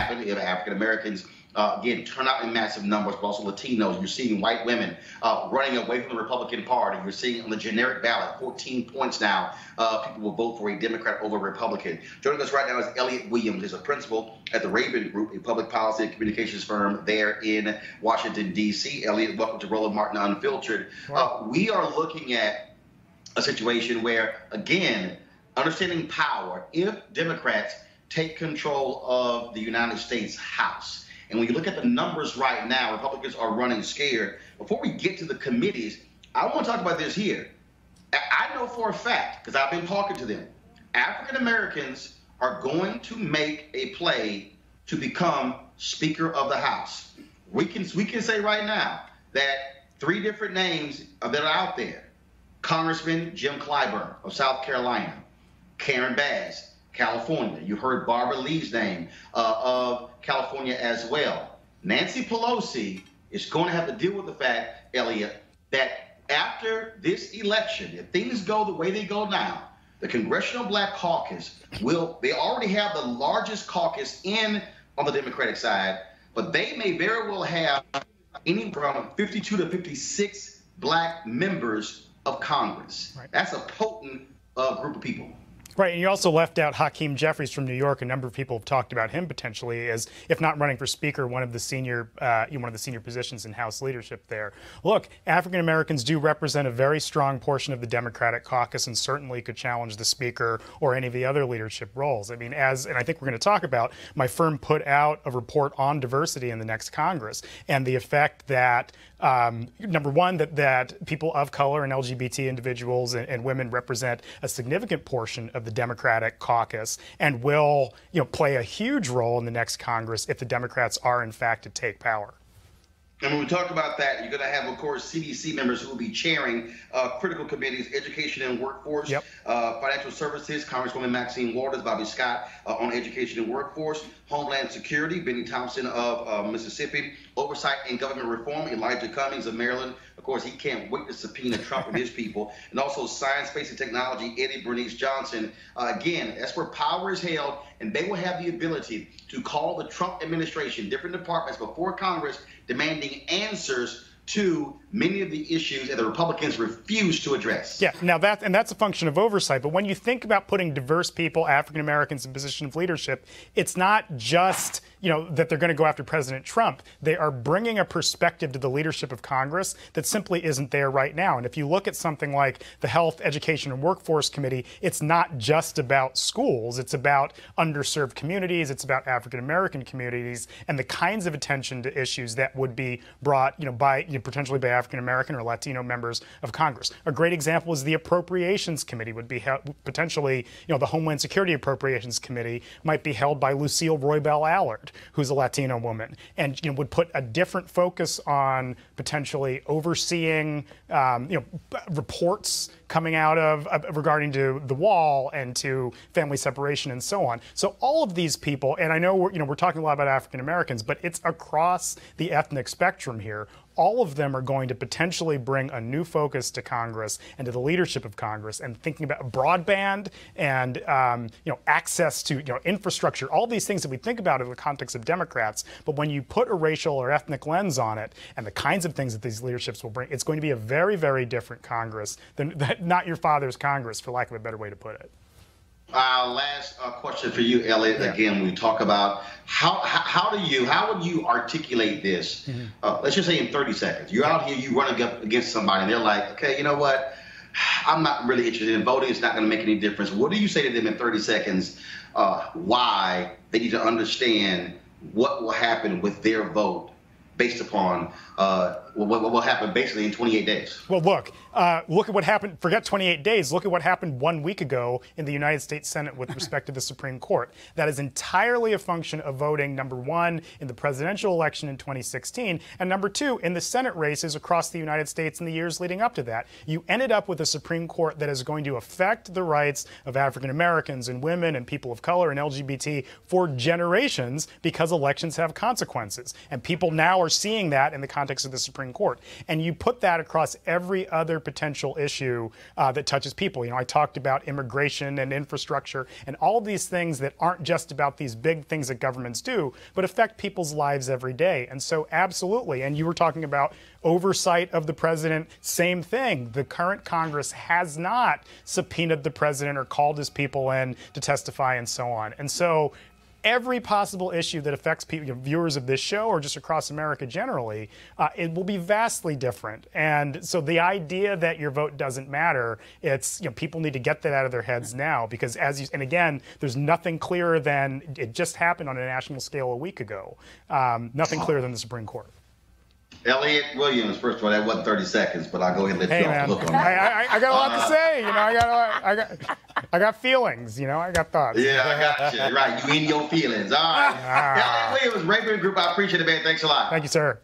happen if African Americans again turn out in massive numbers, but also Latinos. You're seeing white women running away from the Republican Party. You're seeing on the generic ballot, 14 points now, people will vote for a Democrat over a Republican. Joining us right now is Elliott Williams. He's a principal at the Raben Group, a public policy and communications firm there in Washington, D.C. Elliott, welcome to Roland Martin Unfiltered. We are looking at a situation where, again, understanding power, if Democrats take control of the United States House, and when you look at the numbers right now, Republicans are running scared. Before we get to the committees, I want to talk about this here. I know for a fact, because I've been talking to them, African Americans are going to make a play to become Speaker of the House. We can say right now that 3 different names that are out there. Congressman Jim Clyburn of South Carolina, Karen Bass, California. You heard Barbara Lee's name of California as well. Nancy Pelosi is going to have to deal with the fact, Elliott, that after this election, if things go the way they go now, the Congressional Black Caucus they already have the largest caucus on the Democratic side, but they may very well have anywhere from 52 to 56 black members of Congress. Right. That's a potent group of people. Right, and you also left out Hakeem Jeffries from New York. A number of people have talked about him potentially as, if not running for Speaker, one of the senior positions in House leadership there. Look, African Americans do represent a very strong portion of the Democratic caucus, and certainly could challenge the Speaker or any of the other leadership roles. I mean, and I think we're going to talk about, my firm put out a report on diversity in the next Congress and the effect that number one, that people of color and LGBT individuals and women represent a significant portion of the Democratic caucus and will, play a huge role in the next Congress if the Democrats are in fact to take power. And when we talk about that, you're going to have, of course, CDC members who will be chairing critical committees, education and workforce, financial services, Congresswoman Maxine Waters, Bobby Scott on education and workforce, Homeland Security, Benny Thompson of Mississippi, oversight and government reform, Elijah Cummings of Maryland. Of course, he can't wait to subpoena Trump and his people. And also science, space, and technology, Eddie Bernice Johnson. Again, that's where power is held, and they will have the ability to call the Trump administration, different departments before Congress, demanding answers to many of the issues that the Republicans refuse to address. Yeah, now that's a function of oversight. But when you think about putting diverse people, African Americans, in position of leadership, it's not just that they're going to go after President Trump. They are bringing a perspective to the leadership of Congress that simply isn't there right now. And if you look at something like the Health, Education, and Workforce Committee, it's not just about schools. It's about underserved communities. It's about African American communities and the kinds of attention to issues that would be brought, potentially by African American or Latino members of Congress. A great example is the Appropriations Committee would be potentially, the Homeland Security Appropriations Committee might be held by Lucille Roybal Allard, who's a Latino woman, and would put a different focus on potentially overseeing, reports coming out of regarding to the wall and to family separation and so on. So all of these people, and I know we're talking a lot about African Americans, but it's across the ethnic spectrum here. All of them are going to potentially bring a new focus to Congress and to the leadership of Congress, and thinking about broadband and access to infrastructure, all these things that we think about in the context of Democrats. But when you put a racial or ethnic lens on it and the kinds of things that these leaderships will bring, it's going to be a very, very different Congress than not your father's Congress, for lack of a better way to put it. Last question for you, Elliott. Yeah. Again, we talk about how would you articulate this? Let's just say in 30 seconds. You're out here, you run up against somebody, and they're like, okay, you know what? I'm not really interested in voting. It's not going to make any difference. What do you say to them in 30 seconds? Why they need to understand what will happen with their vote based upon what will happen basically in 28 days? Well, look at what happened. Forget 28 days. Look at what happened 1 week ago in the United States Senate with respect to the Supreme Court. That is entirely a function of voting, number one, in the presidential election in 2016, and number two, in the Senate races across the United States in the years leading up to that. You ended up with a Supreme Court that is going to affect the rights of African Americans and women and people of color and LGBT for generations, because elections have consequences. And people now are are seeing that in the context of the Supreme Court. And you put that across every other potential issue that touches people. I talked about immigration and infrastructure and all these things that aren't just about these big things that governments do, but affect people's lives every day. And so absolutely, and you were talking about oversight of the president, same thing. The current Congress has not subpoenaed the president or called his people in to testify and so on. And so every possible issue that affects people, viewers of this show or just across America generally, it will be vastly different. And so the idea that your vote doesn't matter, it's, people need to get that out of their heads now, because and again, there's nothing clearer than it just happened on a national scale a week ago. Nothing clearer than the Supreme Court. Elliott Williams, first of all, that wasn't 30 seconds, but I'll go ahead and let you off the hook on that. I got a lot to say. I got feelings. I got thoughts. Yeah, I got you. Right, you in your feelings. All right. Elliott Williams, Raben Group. I appreciate it, man. Thanks a lot. Thank you, sir.